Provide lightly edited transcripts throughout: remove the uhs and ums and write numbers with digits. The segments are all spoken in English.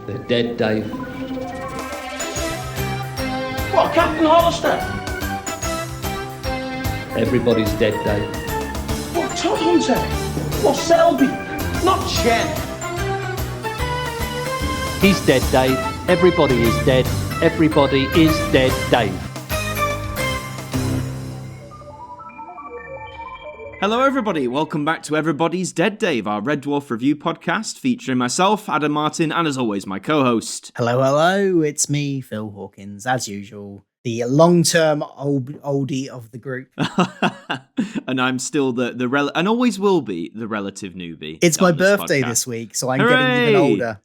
They're dead, Dave. What, Captain Hollister? Everybody's dead, Dave. What, Todd Hunter? What, Selby? Not Jen. He's dead, Dave. Everybody is dead. Everybody is dead, Dave. Hello everybody, welcome back to Everybody's Dead Dave, our Red Dwarf review podcast featuring myself, Adam Martyn, and as always, my co-host. Hello, it's me, Phil Hawkins, as usual, the long-term oldie of the group. And I'm still and always will be, the relative newbie. It's my birthday this week, so I'm getting even older.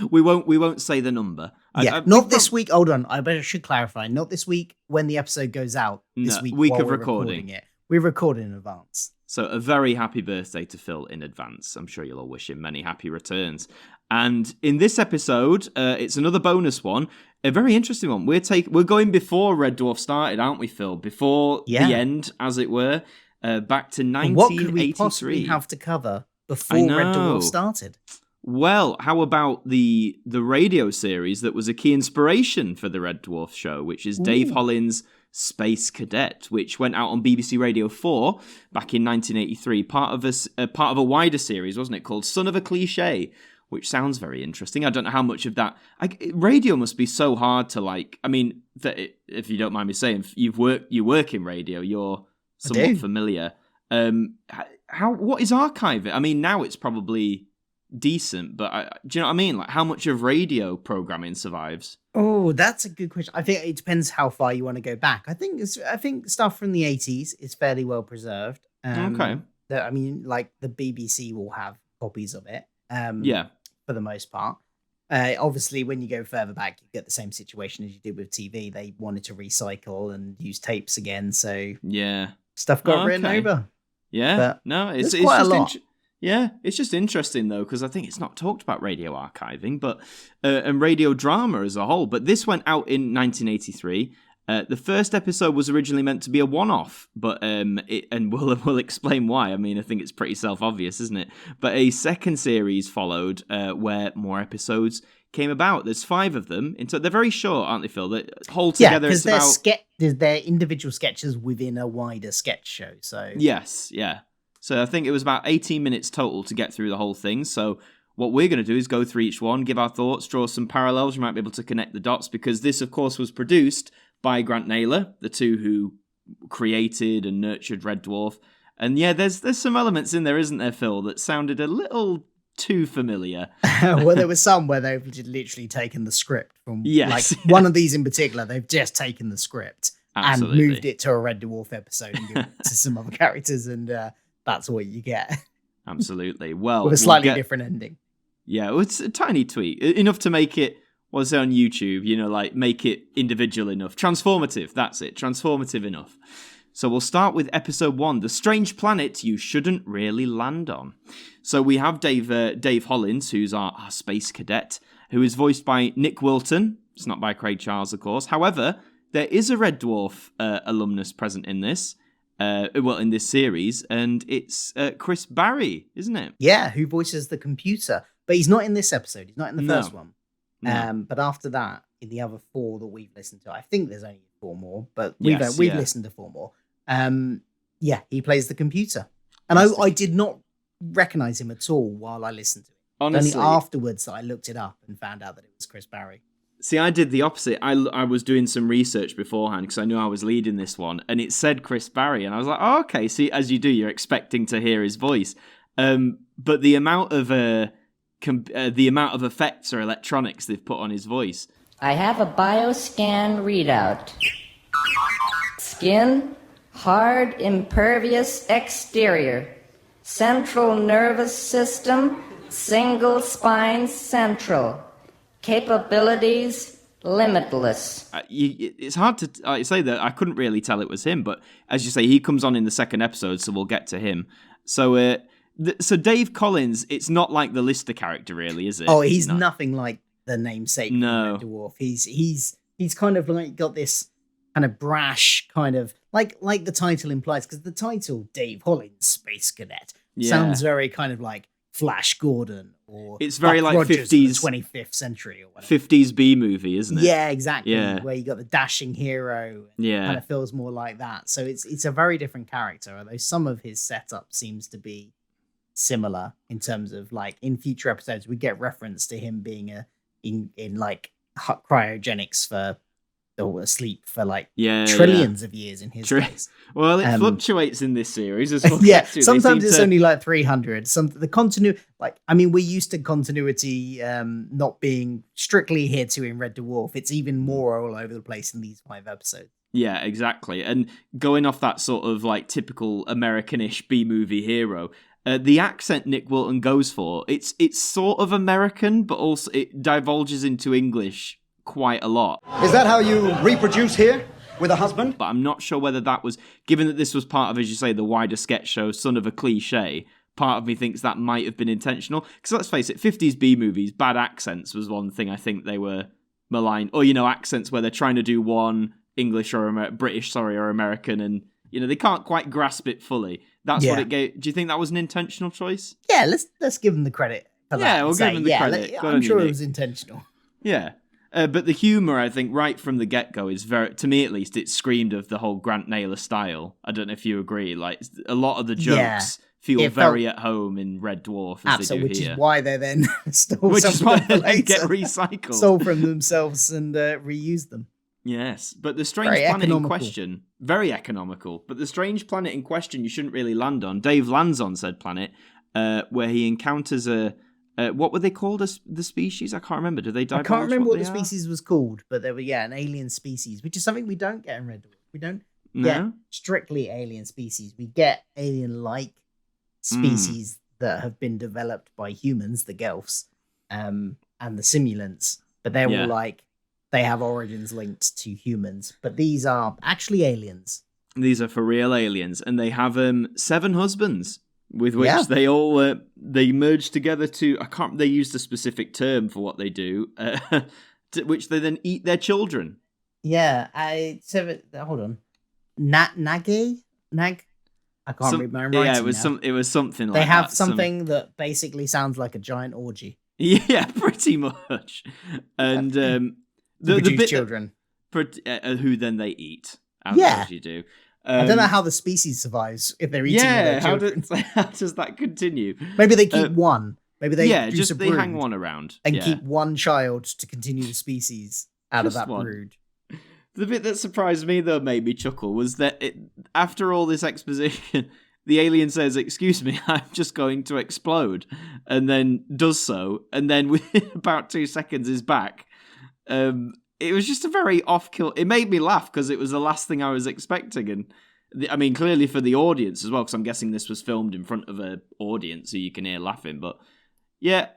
We won't say the number. Not this week. Hold on, I should clarify. Not this week when the episode goes out. This week of while we're recording it. We record in advance. So a very happy birthday to Phil in advance. I'm sure you'll all wish him many happy returns. And in this episode, it's another bonus one, a very interesting one. We're going before Red Dwarf started, aren't we, Phil? Before the end, as it were, back to 1983. What could we possibly have to cover before Red Dwarf started? Well, how about the radio series that was a key inspiration for the Red Dwarf show, which is Dave Hollins' Space Cadet, which went out on BBC Radio 4 back in 1983, part of a wider series, wasn't it, called Son of a Cliché, which sounds very interesting. I don't know how much of that... radio must be so hard to like... I mean, if you don't mind me saying, you work in radio, you're somewhat familiar. What is archiving? I mean, now it's probably decent, but do you know what I mean? Like, how much of radio programming survives? Oh, that's a good question. I think it depends how far you want to go back. I think stuff from the 80s is fairly well preserved. Okay. I mean, like the BBC will have copies of it. For the most part. Obviously, when you go further back, you get the same situation as you did with TV. They wanted to recycle and use tapes again, so stuff got written over. Yeah, but it's quite just a lot. It's just interesting though, because I think it's not talked about radio archiving, but and radio drama as a whole. But this went out in 1983. The first episode was originally meant to be a one-off, but and we'll explain why. I mean, I think it's pretty self-obvious, isn't it? But a second series followed, where more episodes came about. There's 5 of them, and so they're very short, aren't they, Phil? That hold together, it's about they're individual sketches within a wider sketch show. So yes, yeah. So I think it was about 18 minutes total to get through the whole thing. So what we're going to do is go through each one, give our thoughts, draw some parallels. You might be able to connect the dots, because this, of course, was produced by Grant Naylor, the two who created and nurtured Red Dwarf. And yeah, there's some elements in there, isn't there, Phil, that sounded a little too familiar. Well, there was some where they've literally taken the script from, one of these in particular, they've just taken the script and moved it to a Red Dwarf episode and given it to some other characters, and that's what you get. Absolutely. Well, with a slightly different ending. Yeah, it's a tiny tweak, enough to make it, what's on YouTube, like make it individual enough. Transformative, that's it. Transformative enough. So we'll start with episode 1, The Strange Planet You Shouldn't Really Land On. So we have Dave Hollins, who's our space cadet, who is voiced by Nick Wilton. It's not by Craig Charles, of course. However, there is a Red Dwarf alumnus present in this. In this series, and it's Chris Barry, isn't it? Yeah, who voices the computer. But he's not in this episode. He's not in the first one. No. But after that, in the other 4 that we've listened to, I think there's only 4 more, but we've listened to 4 more. He plays the computer. And I did not recognize him at all while I listened to it. Honestly, only afterwards that I looked it up and found out that it was Chris Barry. See, I did the opposite. I was doing some research beforehand because I knew I was leading this one, and it said Chris Barry, and I was like, oh, okay. See, as you do, you're expecting to hear his voice. But the amount of effects or electronics they've put on his voice. I have a bioscan readout. Skin, hard, impervious exterior. Central nervous system, single spine central. Capabilities, limitless. It's hard to say that I couldn't really tell it was him, but as you say, he comes on in the second episode, so we'll get to him. So Dave Collins, it's not like the Lister character, really, is it? Oh, he's nothing like the namesake no. Red Dwarf. He's kind of like got this kind of brash kind of like the title implies, because the title Dave Hollins Space Cadet sounds very kind of like Flash Gordon or it's very Buck like Rogers 50s, from the 25th century or whatever. 50s B movie, isn't it? Yeah, exactly. Yeah. Where you got the dashing hero. Yeah. Kind of feels more like that. So it's a very different character, although some of his setup seems to be similar in terms of like in future episodes we get reference to him being in like cryogenics for or asleep for like trillions of years in his case. Well, it fluctuates in this series as well. Sometimes it's only like 300. The continuity, like, I mean, we're used to continuity not being strictly adhered to in Red Dwarf. It's even more all over the place in these 5 episodes. Yeah, exactly. And going off that sort of like typical American-ish B-movie hero, the accent Nick Wilton goes for, it's sort of American, but also it divulges into English quite a lot. Is that how you reproduce here with a husband? But I'm not sure whether that was, given that this was part of, as you say, the wider sketch show, son of a cliche, part of me thinks that might have been intentional. Because let's face it, 50s B movies, bad accents was one thing I think they were maligned. Or, accents where they're trying to do one English or British, or American, and, they can't quite grasp it fully. That's what it gave. Do you think that was an intentional choice? Yeah, let's give them the credit for that. Yeah, we'll give them the credit. I'm sure it was intentional. Yeah. But the humour, I think, right from the get-go is very, to me at least, it screamed of the whole Grant Naylor style. I don't know if you agree. Like, a lot of the jokes feel very at home in Red Dwarf, as they do which here. Is why they then stole which some is why of they get recycled. Stole from themselves and reused them. Yes, but the strange planet in question, very economical, but the strange planet in question you shouldn't really land on. Dave lands on said planet, where he encounters what were they called, the species? I can't remember. Did they divulge? I can't remember what the species was called, but they were, an alien species, which is something we don't get in Red Dwarf. We don't get strictly alien species. We get alien-like species that have been developed by humans, the Gelfs, and the simulants, but they're all like, they have origins linked to humans, but these are actually aliens. These are for real aliens, and they have 7 husbands, with which they all they merge together to. They used a specific term for what they do, which they then eat their children. Yeah, hold on, nag. I can't read my own writing. Yeah, it was something like that. They have something that basically sounds like a giant orgy. Yeah, pretty much, and. The bit children who then they eat, as you do. I don't know how the species survives if they're eating their children. How does that continue? Maybe they keep one. Maybe they they hang one around and keep one child to continue the species out of that brood. The bit that surprised me though, made me chuckle, was that after all this exposition, the alien says, "Excuse me, I'm just going to explode," and then does so, and then within about 2 seconds is back. It was just a very off-kill. It made me laugh because it was the last thing I was expecting, and clearly for the audience as well, because I'm guessing this was filmed in front of an audience, so you can hear laughing. But yeah,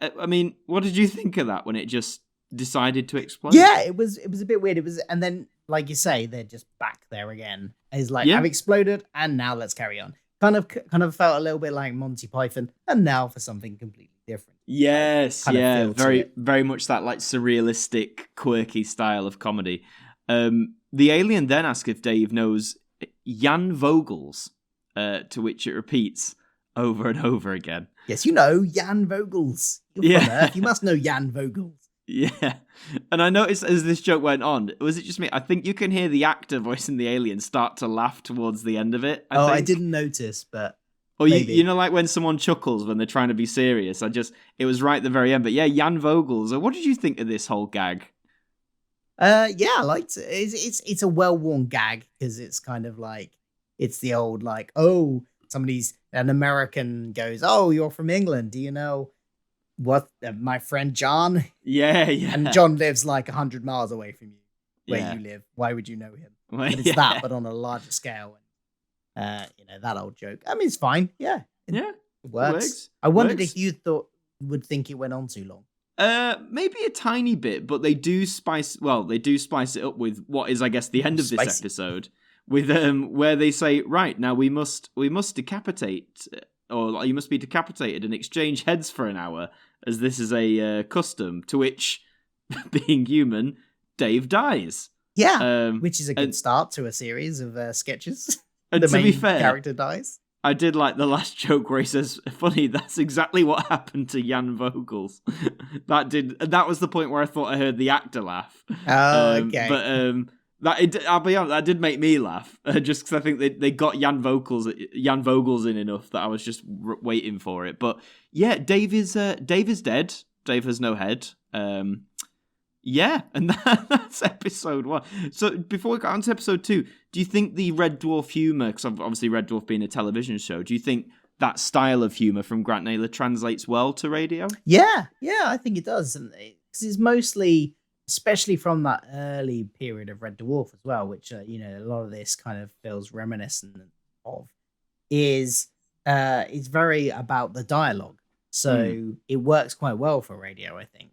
what did you think of that when it just decided to explode? Yeah, it was a bit weird. It was, and then like you say, they're just back there again. It's like I've exploded, and now let's carry on. Kind of felt a little bit like Monty Python, and now for something completely different. Yes, very much that like surrealistic, quirky style of comedy. The alien then asks if Dave knows Jan Vogels, to which it repeats over and over again. Yes, Jan Vogels. You're from Earth. You must know Jan Vogels. Yeah, and I noticed as this joke went on, was it just me? I think you can hear the actor voicing the alien start to laugh towards the end of it. I didn't notice, but. Or you know, like when someone chuckles when they're trying to be serious. It was right at the very end. But yeah, Jan Vogels. What did you think of this whole gag? I liked it. It's a well-worn gag because it's kind of like, it's the old like, oh, an American goes, oh, you're from England. Do you know what my friend John? Yeah. And John lives like 100 miles away from you, where you live. Why would you know him? But it's that, but on a larger scale. That old joke. It's fine. Yeah. It works. I wondered if you would think it went on too long. Maybe a tiny bit, but they do spice it up with what is, I guess, the end of this episode, with where they say, right, now we must decapitate, or you must be decapitated and exchange heads for an hour, as this is a custom. To which, being human, Dave dies. Yeah, which is a good start to a series of sketches. And the to main be fair, character dies. I did like the last joke where he says, "Funny, that's exactly what happened to Jan Vogels." That was the point where I thought I heard the actor laugh. Oh, okay. But I'll be honest, that did make me laugh, just because I think they got Jan Vogels in enough that I was just waiting for it. But yeah, Dave is dead. Dave has no head. Yeah, and that's episode 1. So before we go on to episode 2, do you think the Red Dwarf humour, because obviously Red Dwarf being a television show, do you think that style of humour from Grant Naylor translates well to radio? Yeah, I think it does. Because it's mostly, especially from that early period of Red Dwarf as well, which, a lot of this kind of feels reminiscent of, is it's very about the dialogue. So it works quite well for radio, I think.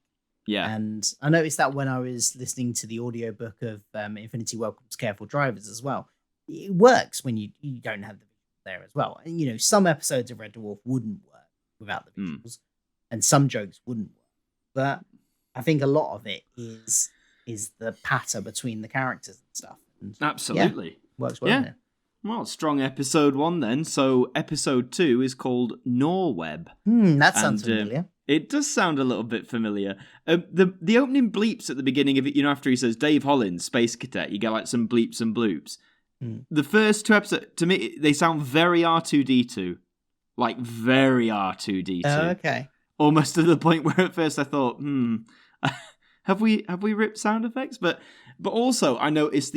Yeah. And I noticed that when I was listening to the audiobook of Infinity Welcomes Careful Drivers as well. It works when you don't have the visuals there as well. And, some episodes of Red Dwarf wouldn't work without the visuals, and some jokes wouldn't work. But I think a lot of it is the patter between the characters and stuff. And absolutely. Works well. Yeah. Well, strong episode 1 then. So episode 2 is called Norweb. That sounds familiar. It does sound a little bit familiar. The opening bleeps at the beginning of it, after he says Dave Hollins, Space Cadet, you get like some bleeps and bloops. The first 2 episodes, to me, they sound very R2D2. Like very R2D2. Oh, okay. Almost to the point where at first I thought, have we ripped sound effects? But also I noticed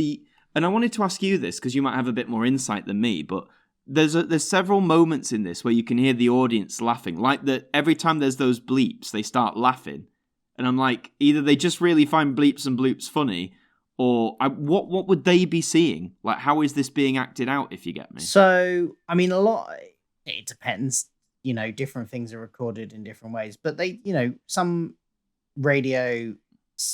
and I wanted to ask you this because you might have a bit more insight than me, but there's several moments in this where you can hear the audience laughing. Like every time there's those bleeps, they start laughing. And I'm like, either they just really find bleeps and bloops funny, or what would they be seeing? Like, how is this being acted out, if you get me? So, I mean, it depends. Different things are recorded in different ways. But they, some radio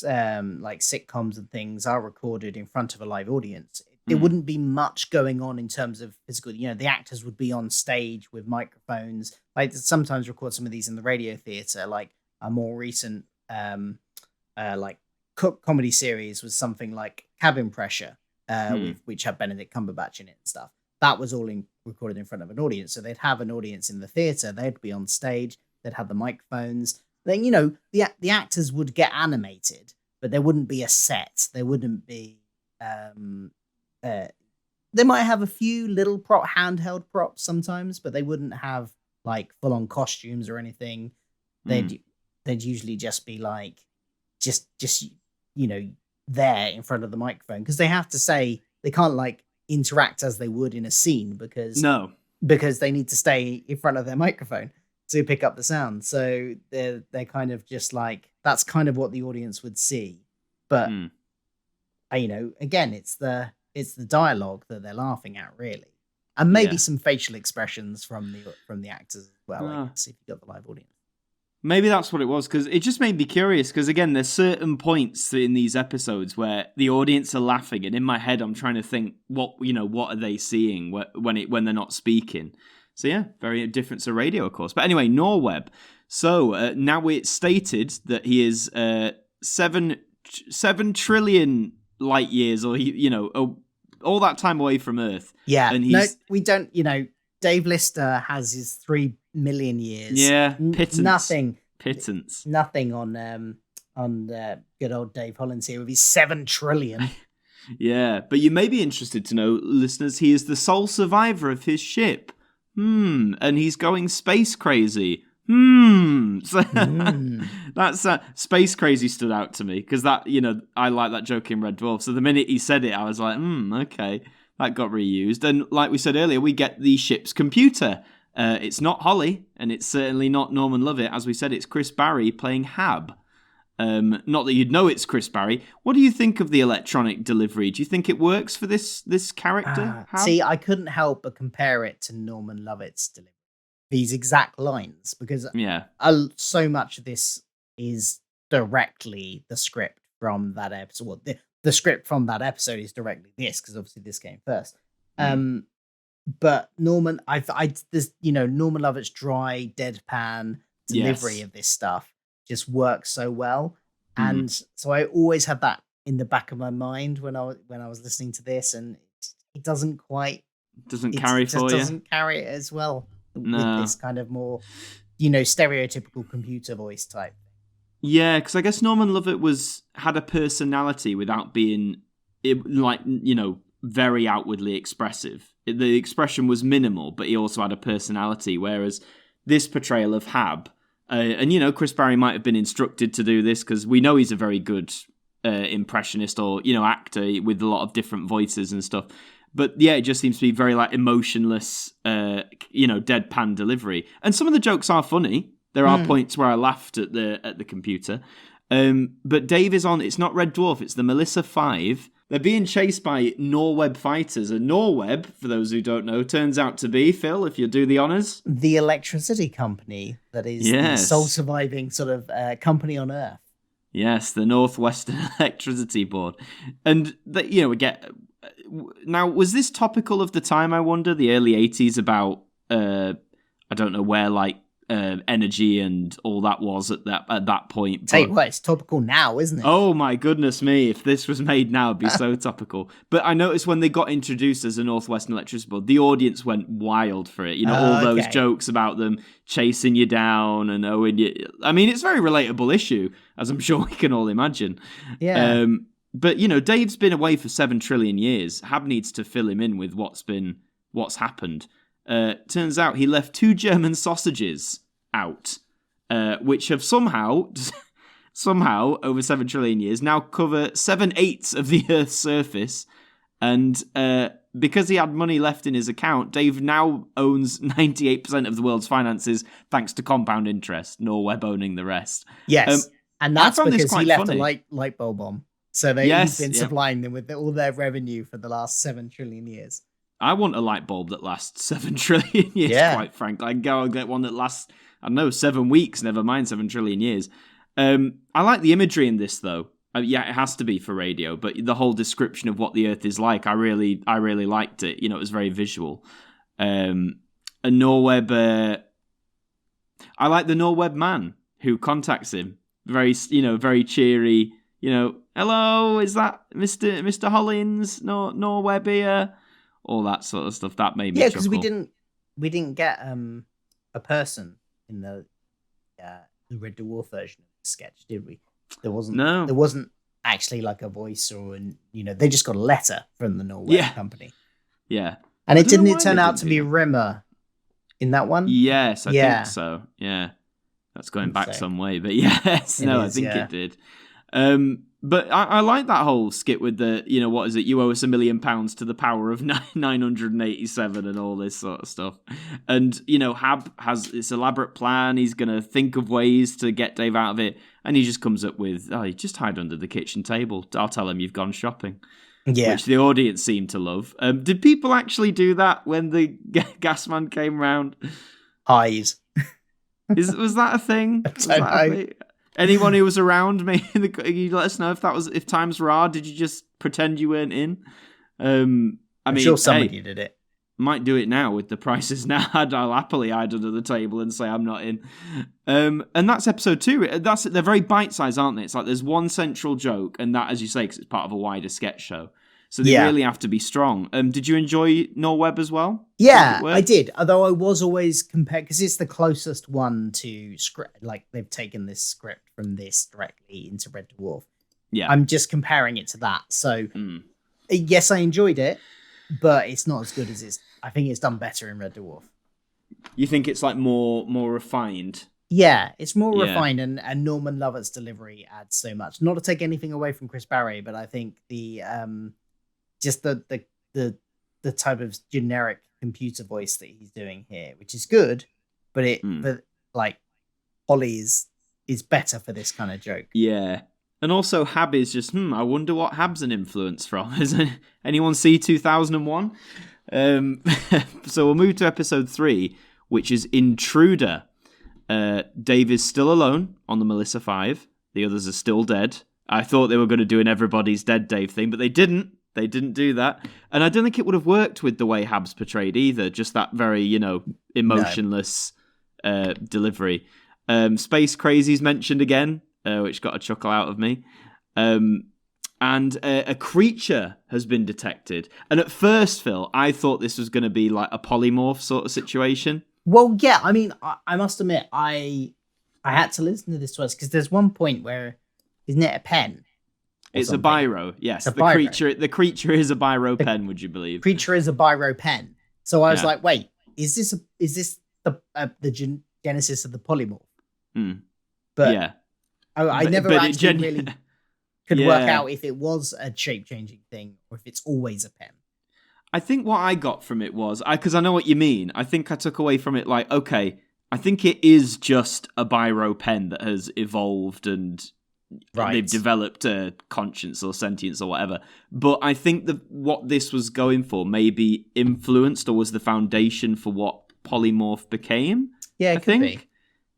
like sitcoms and things are recorded in front of a live audience. There wouldn't be much going on in terms of physical, the actors would be on stage with microphones. Like sometimes record some of these in the radio theatre, like a more recent like comedy series was something like Cabin Pressure, which had Benedict Cumberbatch in it and stuff. That was all recorded in front of an audience. So they'd have an audience in the theatre, they'd be on stage, they'd have the microphones. Then, the actors would get animated, but there wouldn't be a set. There wouldn't be... they might have a few little handheld props sometimes, but they wouldn't have, like, full-on costumes or anything. They'd usually just be, like, just there in front of the microphone. Because they have to say... They can't, like, interact as they would in a scene because they need to stay in front of their microphone to pick up the sound. So they're kind of just like, that's kind of what the audience would see. But again, it's the dialogue that they're laughing at, really. And maybe some facial expressions from the actors as well. I guess, if you got the live audience. Maybe that's what it was, because it just made me curious, because again, there's certain points in these episodes where the audience are laughing, and in my head I'm trying to think, what are they seeing when they're not speaking? So yeah, very different to radio, of course. But anyway, Norweb. So now it's stated that he is 7 trillion light years, or all that time away from Earth. Yeah, and we don't. Dave Lister has his 3 million years. Yeah, pittance. Nothing on good old Dave Hollins here with his 7 trillion. Yeah, but you may be interested to know, listeners, he is the sole survivor of his ship. And he's going space crazy. So that's space crazy stood out to me because that, I like that joke in Red Dwarf. So the minute he said it, I was like, okay, that got reused. And like we said earlier, we get the ship's computer. It's not Holly, and it's certainly not Norman Lovett. As we said, it's Chris Barry playing Hab. Not that you'd know it's Chris Barry. What do you think of the electronic delivery? Do you think it works for this character? See, I couldn't help but compare it to Norman Lovett's delivery. These exact lines, because so much of this is directly the script from that episode. Well, the script from that episode is directly this, because obviously this came first. But Norman, Norman Lovett's dry, deadpan delivery of this stuff just works so well. And so I always had that in the back of my mind when I was listening to this, and it doesn't quite Doesn't carry just for you. Doesn't carry it as well with No. this kind of more, stereotypical computer voice type. Yeah, because I guess Norman Lovett had a personality without being very outwardly expressive. The expression was minimal, but he also had a personality. Whereas this portrayal of Hab, and Chris Barry might have been instructed to do this because we know he's a very good impressionist or actor with a lot of different voices and stuff. But yeah, it just seems to be very emotionless, deadpan delivery. And some of the jokes are funny. There are points where I laughed at the computer. But Dave is on. It's not Red Dwarf. It's the Melissa 5. They're being chased by Norweb fighters. And Norweb, for those who don't know, turns out to be, Phil, if you do the honours, the electricity company that is the sole surviving sort of company on Earth. Yes, the Northwestern Electricity Board. And we get. Now, was this topical of the time? I wonder, the early 80s about I don't know where energy and all that was at that point. Tell you what, it's topical now, isn't it? Oh my goodness me! If this was made now, it'd be so topical. But I noticed when they got introduced as a Northwestern Electricity Board, the audience went wild for it. All those jokes about them chasing you down and owing you. I mean, it's a very relatable issue, as I'm sure we can all imagine. Yeah. But Dave's been away for 7 trillion years. Hab needs to fill him in with what's happened. Turns out he left 2 German sausages out, which have somehow over 7 trillion years now cover 7/8 of the Earth's surface. And because he had money left in his account, Dave now owns 98% of the world's finances thanks to compound interest, Norweb owning the rest. Yes, and that's because he left funny. a light bulb on. So he's been supplying them with all their revenue for the last 7 trillion years. I want a light bulb that lasts 7 trillion years, quite frankly. I can go and get one that lasts, 7 weeks, never mind 7 trillion years. I like the imagery in this, though. It has to be for radio, but the whole description of what the Earth is like, I really liked it. It was very visual. And Norweb, I like the Norweb man who contacts him. Very, very cheery. Hello, is that Mr. Hollins? Norweb here? All that sort of stuff. That made me chuckle. Because we didn't get a person in the Red Dwarf version of the sketch, did we? There wasn't actually a voice or they just got a letter from the Norweb company. Yeah. And didn't it turn out to be Rimmer in that one? Yes, I think so. Yeah. That's going back some way, but yes, I think it did. But I like that whole skit with the, what is it? You owe us £1 million to the power of 987 and all this sort of stuff. And, Hab has this elaborate plan. He's going to think of ways to get Dave out of it. And he just comes up with, you just hide under the kitchen table. I'll tell him you've gone shopping. Yeah. Which the audience seemed to love. Did people actually do that when the gas man came round? Hide. Was that a thing? Anyone who was around me, you let us know if times were hard. Did you just pretend you weren't in? I'm sure somebody did it. Might do it now with the prices now. I'll happily hide under the table and say I'm not in. And that's episode 2. They're very bite-sized, aren't they? It's there's one central joke, and that, as you say, because it's part of a wider sketch show. So they really have to be strong. Did you enjoy Norweb as well? Yeah, I did. Although I was always compared, because it's the closest one to script. They've taken this script from this directly into Red Dwarf. Yeah. I'm just comparing it to that. So, yes, I enjoyed it, but it's not as good as I think it's done better in Red Dwarf. You think it's more refined? Yeah, it's more refined, and Norman Lovett's delivery adds so much. Not to take anything away from Chris Barry, but I think the just the type of generic computer voice that he's doing here, which is good, but Holly is better for this kind of joke. Yeah. And also Hab is just, I wonder what Hab's an influence from. Has anyone see 2001? So we'll move to episode 3, which is Intruder. Dave is still alone on the Melissa 5. The others are still dead. I thought they were going to do an Everybody's Dead Dave thing, but they didn't. They didn't do that. And I don't think it would have worked with the way Hab's portrayed either. Just that very, emotionless delivery. Space Crazy's mentioned again, which got a chuckle out of me. and a creature has been detected. And at first, Phil, I thought this was going to be like a polymorph sort of situation. Well, yeah, I mean, I must admit, I had to listen to this twice because there's one point where, isn't it a pen? It's something? A biro, yes. The creature is a biro pen, would you believe? Creature is a biro pen. So I was like, wait, is this the genesis of the polymorph? But yeah. I never actually really could work out if it was a shape-changing thing or if it's always a pen. I think what I got from it was, because I know what you mean, I think I took away from it like, okay, I think it is just a biro pen that has evolved and they've developed a conscience or sentience or whatever. But I think that what this was going for maybe influenced or was the foundation for what polymorph became. Yeah, it could be.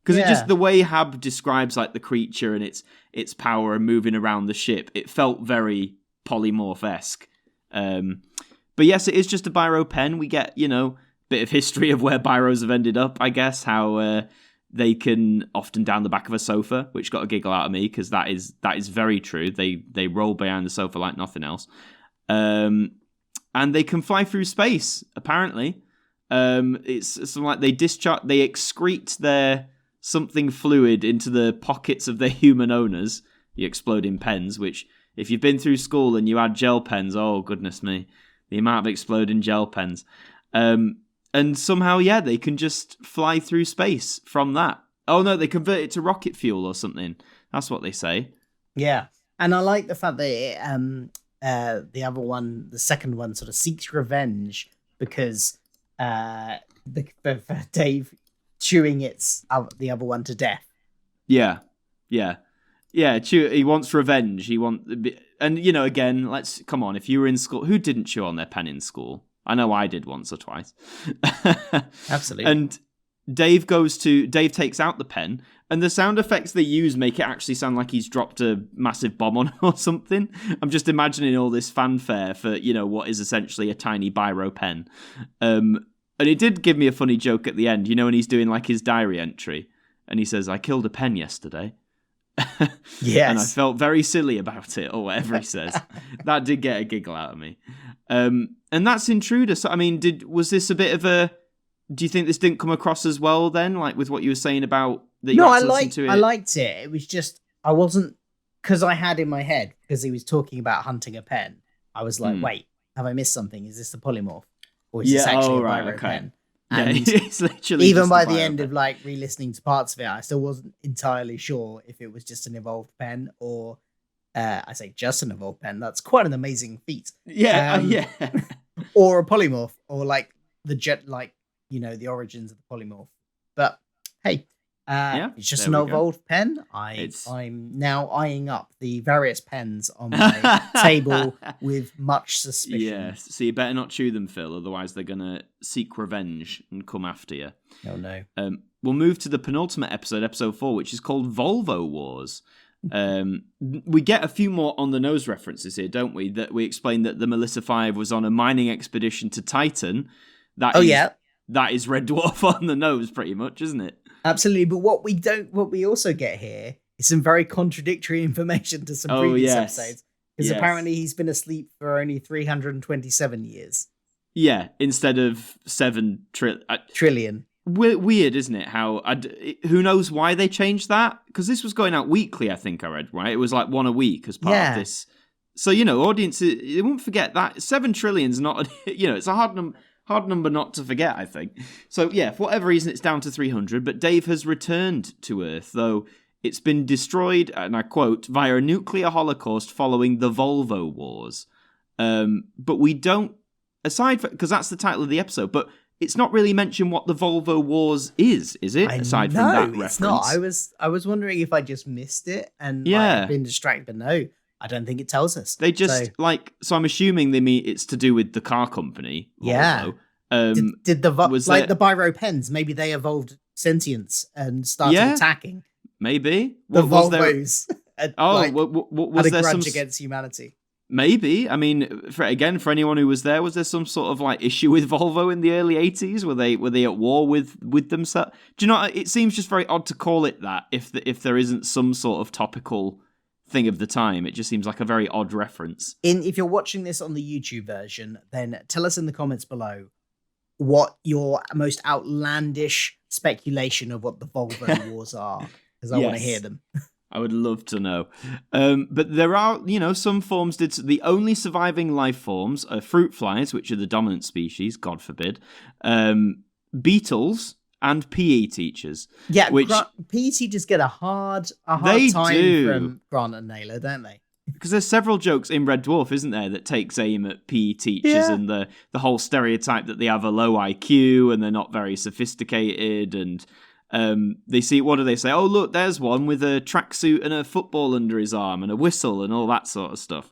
Because it just, the way Hab describes like the creature and its power and moving around the ship, it felt very polymorph-esque. But yes, it is just a biro pen. We get, bit of history of where biros have ended up, I guess, how they can often down the back of a sofa, which got a giggle out of me because that is very true. They roll behind the sofa like nothing else. And they can fly through space, apparently. It's something like they excrete their something fluid into the pockets of their human owners, the exploding pens, which if you've been through school and you had gel pens, oh goodness me, the amount of exploding gel pens. And somehow, they can just fly through space from that. Oh no, they convert it to rocket fuel or something. That's what they say. Yeah. And I like the fact that the other one, the second one, sort of seeks revenge because for Dave chewing the other one to death. Yeah. He wants revenge. And again, come on. If you were in school, who didn't chew on their pen in school? I know I did once or twice. Absolutely. And Dave takes out the pen, and the sound effects they use make it actually sound like he's dropped a massive bomb on or something. I'm just imagining all this fanfare for, what is essentially a tiny biro pen. And it did give me a funny joke at the end, when he's doing like his diary entry, and he says, "I killed a pen yesterday." Yes. And I felt very silly about it, or whatever he says. That did get a giggle out of me. And that's Intruder. So, I mean, was this a bit of a... Do you think this didn't come across as well then? Like with what you were saying about... I liked it. It was just... I wasn't... Because I had in my head, because he was talking about hunting a pen, I was like, wait, have I missed something? Is this the polymorph? Or is this actually a biro pen? And it's literally even by the end of like re-listening to parts of it, I still wasn't entirely sure if it was just an evolved pen or I say just an evolved pen. That's quite an amazing feat. Or a polymorph, or like the origins of the polymorph. But hey, it's just an evolved pen. I'm now eyeing up the various pens on my table with much suspicion. Yes, so you better not chew them, Phil, otherwise they're going to seek revenge and come after you. Oh, no. We'll move to the penultimate episode 4, which is called Volvo Wars. We get a few more on-the-nose references here, don't we? That we explain that the Melissa 5 was on a mining expedition to Titan. That is Red Dwarf on the nose, pretty much, isn't it? Absolutely, but what we also get here is some very contradictory information to some previous episodes. Because apparently he's been asleep for only 327 years. Yeah, instead of 7 trillion. Weird, isn't it? How who knows why they changed that? Because this was going out weekly, I think I read, right? It was like one a week as part of this. So, audiences, they won't forget that. 7 trillion's not, it's a hard number not to forget, I think. So, for whatever reason, it's down to 300, but Dave has returned to Earth, though it's been destroyed, and I quote, via a nuclear holocaust following the Volvo Wars. But we don't, because that's the title of the episode, but it's not really mentioned what the Volvo Wars is it? Aside from that reference. It's not. I was wondering if I just missed it and I've been distracted, but no. I don't think it tells us. They just so I'm assuming it's to do with the car company. Yeah. Also. Did the biro pens? Maybe they evolved sentience and started attacking. Maybe the Volvos. Was had a there grudge against humanity? Maybe. I mean, for anyone who was there some sort of like issue with Volvo in the early 80s? Were they at war with themselves? Do you know? It seems just very odd to call it that if there isn't some sort of topical thing of the time. It just seems like a very odd reference. If you're watching this on the YouTube version, then tell us in the comments below what your most outlandish speculation of what the Volvo Wars are, because I want to hear them. I would love to know. But there are, some forms the only surviving life forms are fruit flies, which are the dominant species, God forbid, beetles, and PE teachers. Yeah, which PE teachers get a hard time from Grant and Naylor, don't they? Because there's several jokes in Red Dwarf, isn't there, that takes aim at PE teachers and the whole stereotype that they have a low IQ and they're not very sophisticated and... they see, what do they say? Oh, look, there's one with a tracksuit and a football under his arm and a whistle and all that sort of stuff.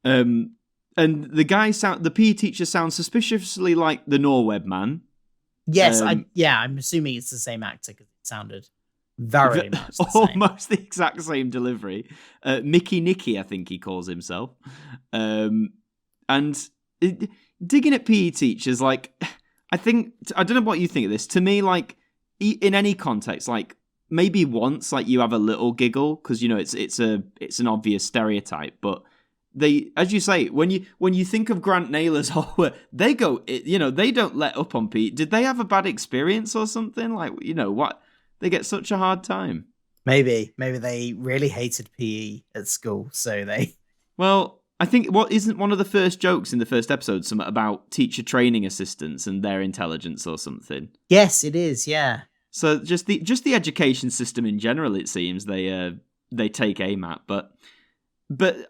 And the PE teacher sounds suspiciously like the Norweb man. Yes, I'm assuming it's the same actor because it sounded very much the same. Almost the exact same delivery. Mickey Nicky, I think he calls himself. And digging at PE teachers, like, I don't know what you think of this. To me, like, in any context, like maybe once, like you have a little giggle because it's an obvious stereotype. But they, as you say, when you think of Grant Naylor's whole, they go, they don't let up on Pete. Did they have a bad experience or something? Like what? They get such a hard time. Maybe they really hated PE at school, so they. Well, I think what isn't one of the first jokes in the first episode something about teacher training assistants and their intelligence or something. Yes, it is. Yeah. So just the education system in general, it seems they take aim at, but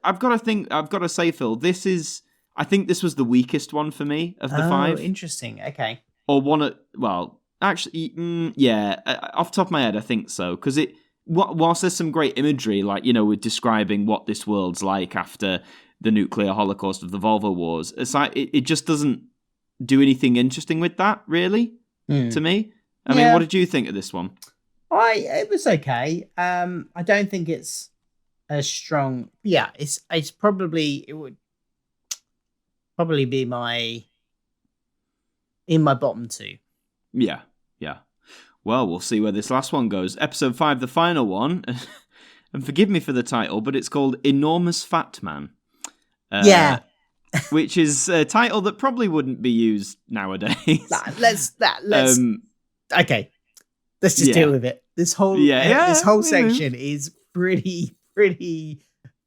I've got to say, Phil, I think this was the weakest one for me of the 5. Interesting. Okay. Or actually, off the top of my head, I think so, because whilst there's some great imagery, like with describing what this world's like after the nuclear holocaust of the Volvo Wars, it's like it just doesn't do anything interesting with that, really, to me. I mean, what did you think of this one? It was okay. I don't think it's as strong. Yeah, it would probably be in my bottom 2. Yeah. Well, we'll see where this last one goes. Episode 5, the final one, and forgive me for the title, but it's called Enormous Fat Man. Which is a title that probably wouldn't be used nowadays. Let's okay, let's just deal with it. This whole section is pretty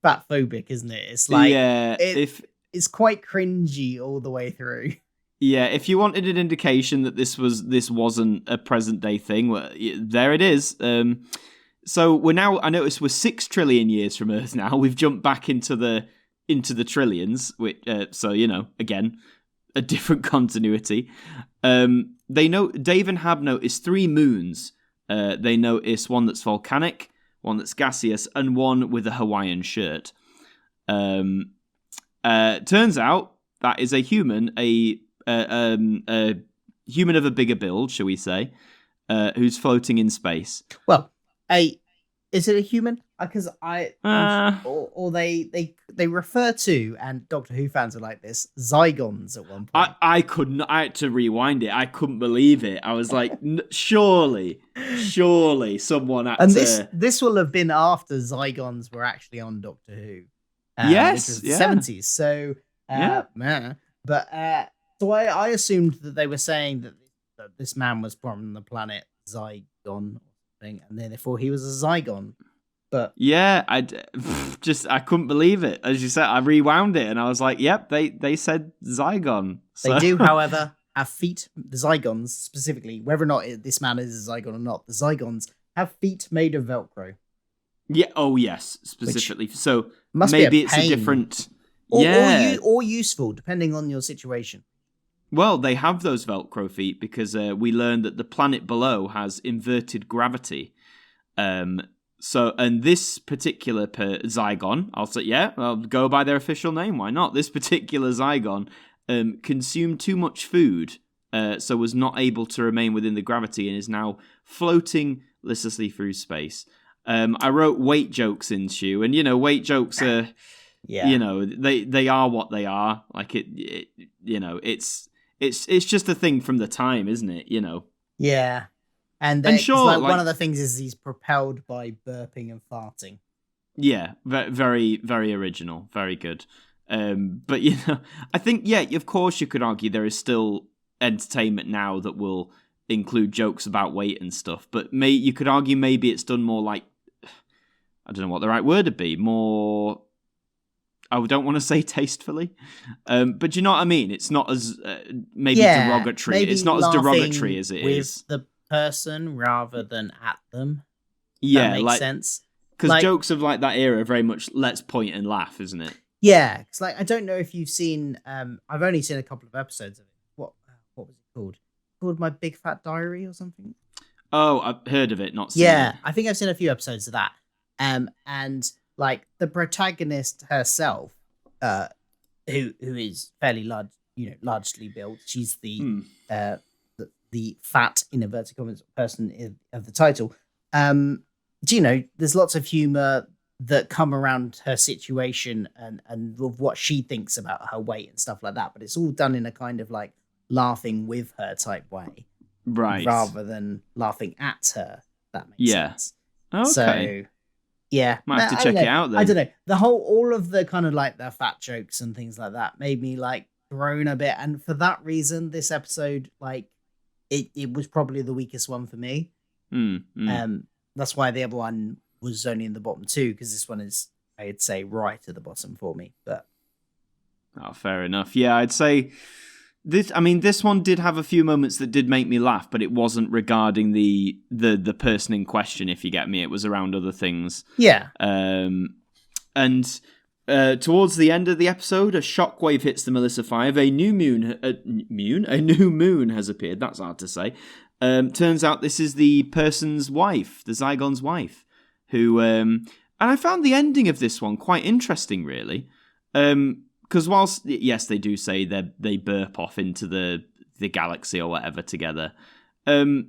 fat phobic, isn't it? It's like it's quite cringy all the way through. Yeah, if you wanted an indication that this wasn't a present day thing, well, there it is. So I noticed we're 6 trillion years from Earth now. We've jumped back into the trillions, which again, a different continuity. Dave and Hab notice 3 moons. They notice one that's volcanic, one that's gaseous, and one with a Hawaiian shirt. Turns out that is a human, a human of a bigger build, shall we say, who's floating in space. Well, is it a human? Because they refer to, and Doctor Who fans are like this, Zygons at one point. I had to rewind it. I couldn't believe it. I was like, surely someone had to... And this will have been after Zygons were actually on Doctor Who. Yes, which was the 70s. So, But, so I assumed that they were saying that this man was from the planet Zygon or something, and therefore he was a Zygon. But yeah, I couldn't believe it. As you said, I rewound it and I was like, yep, they said Zygon. So. They do, however, have feet. The Zygons, specifically, whether or not this man is a Zygon or not, the Zygons have feet made of Velcro. Yeah. Oh, yes, specifically. So must maybe it's a different... Or useful, depending on your situation. Well, they have those Velcro feet because we learned that the planet below has inverted gravity. So, and this particular Zygon, I'll go by their official name. Why not? This particular Zygon consumed too much food, so was not able to remain within the gravity and is now floating listlessly through space. I wrote weight jokes into, and weight jokes are, they are what they are. Like it's just a thing from the time, isn't it? Yeah. And sure, one of the things is he's propelled by burping and farting. Yeah, very, very original, very good. But I think of course you could argue there is still entertainment now that will include jokes about weight and stuff. But you could argue maybe it's done more like, I don't know what the right word would be, more. I don't want to say tastefully, but you know what I mean? It's not as derogatory. Maybe it's not as derogatory as it with is. The person rather than at them. Yeah, that makes sense. Because jokes of like that era are very much let's point and laugh, isn't it? Yeah, because like I don't know if you've seen. I've only seen a couple of episodes of it. What was it called? Called My Big Fat Diary or something? Oh, I've heard of it, not seen Yeah, it. I think I've seen a few episodes of that. And like the protagonist herself, who is fairly large, largely built. She's the fat in inverted commas person of the title. There's lots of humor that come around her situation and of what she thinks about her weight and stuff like that. But it's all done in a kind of like laughing with her type way, right? Rather than laughing at her. That makes sense. Okay. So. Yeah, might have to check it out then. I don't know. All of the kind of like the fat jokes and things like that made me like groan a bit, and for that reason, this episode like it was probably the weakest one for me. That's why the other one was only in the bottom two, because this one is, I'd say, right at the bottom for me. But fair enough. Yeah, I'd say. This one did have a few moments that did make me laugh, but it wasn't regarding the person in question, if you get me. It was around other things. Yeah. And towards the end of the episode, a shockwave hits the Melissa 5. A new moon has appeared. That's hard to say. Turns out this is the person's wife, the Zygon's wife, who... and I found the ending of this one quite interesting, really. Because whilst, yes, they do say they burp off into the galaxy or whatever together, you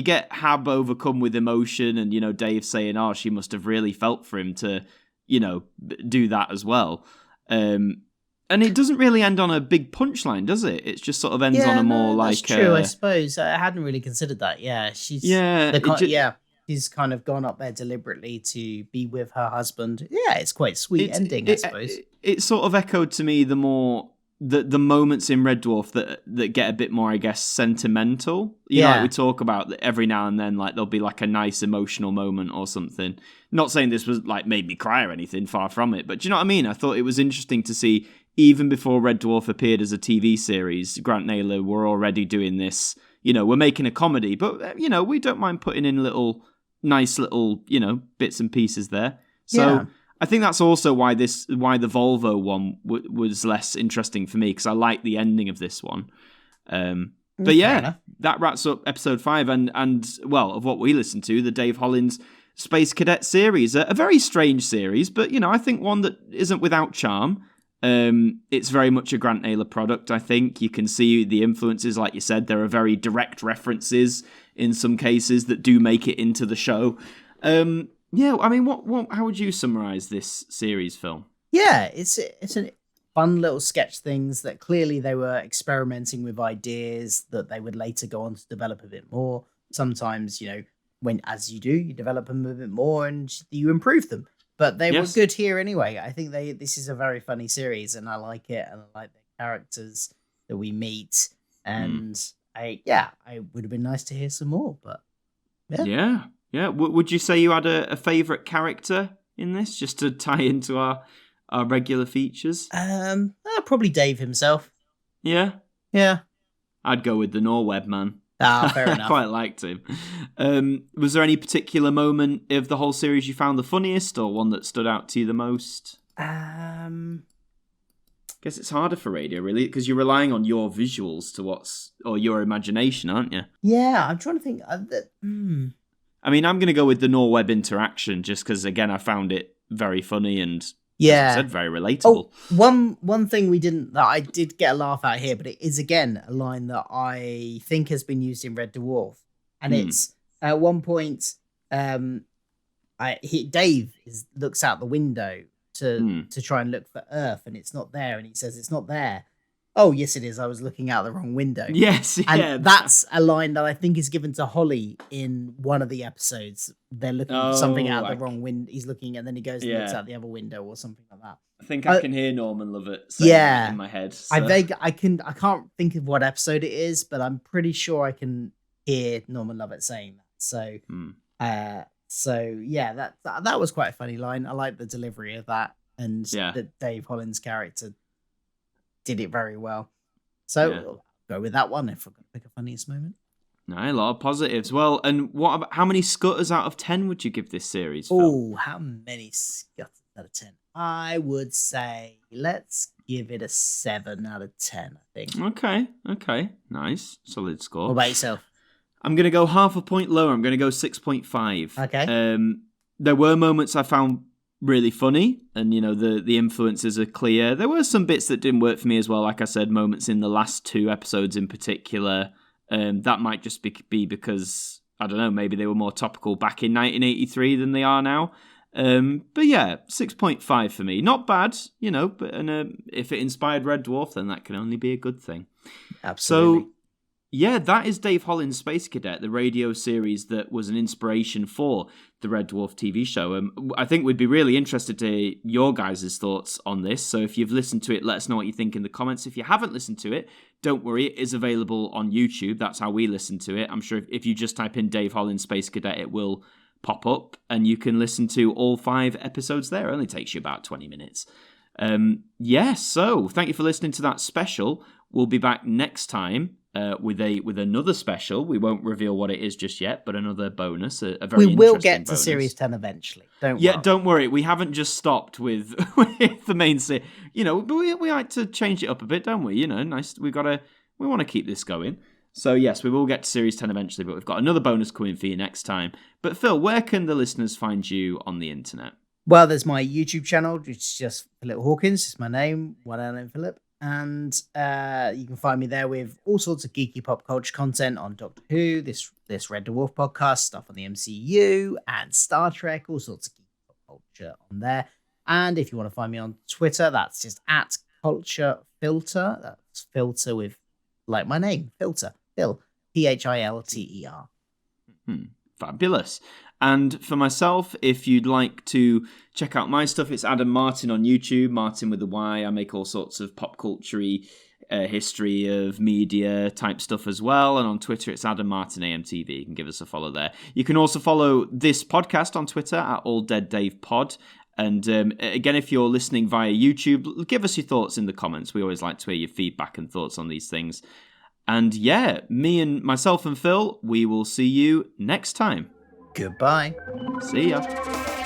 get Hab overcome with emotion and, Dave saying, oh, she must have really felt for him to, do that as well. And it doesn't really end on a big punchline, does it? It just sort of ends on a more that's true, I suppose. I hadn't really considered that. Yeah, she's... She's kind of gone up there deliberately to be with her husband. Yeah, it's quite sweet ending, I suppose. It sort of echoed to me the moments in Red Dwarf that get a bit more, I guess, sentimental. Like we talk about that every now and then, like there'll be like a nice emotional moment or something. Not saying this was like made me cry or anything, far from it. But do you know what I mean? I thought it was interesting to see, even before Red Dwarf appeared as a TV series, Grant Naylor were already doing this. We're making a comedy, but we don't mind putting in nice little, bits and pieces there. So I think that's also why the Volvo one was less interesting for me, because I like the ending of this one. But yeah, that wraps up episode 5 and of what we listened to, the Dave Hollins Space Cadet series. A very strange series, but I think one that isn't without charm. It's very much a Grant Naylor product, I think. You can see the influences, like you said. There are very direct references in some cases that do make it into the show. How would you summarize this series, Phil? Yeah, it's a fun little sketch things that clearly they were experimenting with ideas that they would later go on to develop a bit more. Sometimes, when, as you do, you develop them a bit more and you improve them. But they were good here anyway. I think this is a very funny series, and I like it, and I like the characters that we meet. And I would have been nice to hear some more. But yeah. Would you say you had a favourite character in this, just to tie into our regular features? Probably Dave himself. Yeah. I'd go with the Norweb man. Ah, fair enough. I quite liked him. Was there any particular moment of the whole series you found the funniest, or one that stood out to you the most? Guess it's harder for radio, really, because you're relying on your visuals or your imagination, aren't you? Yeah, I'm trying to think. I mean, I'm going to go with the Norweb interaction, just because, again, I found it very funny and, as I said, very relatable. Oh, one thing that I did get a laugh out here, but it is, again, a line that I think has been used in Red Dwarf. And it's, at one point, Dave looks out the window to try and look for Earth, and it's not there, and he says it's not there. Oh, yes, it is. I was looking out the wrong window. Yes, yeah. And that's a line that I think is given to Holly in one of the episodes. They're looking for something out the wrong window. He's looking, and then he goes and looks out the other window or something like that. I think I can hear Norman Lovett saying that in my head. So. I can't think of what episode it is, but I'm pretty sure I can hear Norman Lovett saying that. So, that was quite a funny line. I like the delivery of that, and the Dave Hollins character did it very well. So I'll go with that one if we're going to pick a funniest moment. No, a lot of positives. Well, and what about how many scutters out of 10 would you give this series? Oh, how many scutters out of 10? I would say let's give it a 7 out of 10, I think. Okay. Nice. Solid score. What about yourself? I'm going to go half a point lower. I'm going to go 6.5. Okay. There were moments I found really funny, and the influences are clear. There were some bits that didn't work for me as well. Like I said, moments in the last 2 episodes in particular. That might just be because, I don't know, maybe they were more topical back in 1983 than they are now. But yeah, 6.5 for me. Not bad, but if it inspired Red Dwarf, then that can only be a good thing. Absolutely. So, yeah, that is Dave Hollins' Space Cadet, the radio series that was an inspiration for the Red Dwarf TV show. I think we'd be really interested to hear your guys' thoughts on this. So if you've listened to it, let us know what you think in the comments. If you haven't listened to it, don't worry, it is available on YouTube. That's how we listen to it. I'm sure if you just type in Dave Hollins' Space Cadet, it will pop up, and you can listen to all 5 episodes there. It only takes you about 20 minutes. So thank you for listening to that special. We'll be back next time with another special. We won't reveal what it is just yet, but another bonus, a very we will get bonus. to Series 10 eventually. Don't worry. We haven't just stopped with the main series. We like to change it up a bit, don't we? Nice. We want to keep this going. So yes, we will get to Series 10 eventually, but we've got another bonus coming for you next time. But Phil, where can the listeners find you on the internet? Well, there's my YouTube channel, which is just Philip Hawkins. It's my name, one L Philip. And you can find me there with all sorts of geeky pop culture content on Doctor Who, this Red Dwarf podcast, stuff on the MCU and Star Trek, all sorts of geeky pop culture on there. And if you want to find me on Twitter, that's just @CultureFilter. That's filter with, like my name, Filter. Phil, Philter. Fabulous. And for myself, if you'd like to check out my stuff, it's Adam Martyn on YouTube, Martyn with a Y. I make all sorts of pop culture-y, history of media type stuff as well. And on Twitter, it's Adam Martyn AMTV. You can give us a follow there. You can also follow this podcast on Twitter @AllDeadDavePod. And again, if you're listening via YouTube, give us your thoughts in the comments. We always like to hear your feedback and thoughts on these things. And yeah, myself and Phil, we will see you next time. Goodbye. See ya.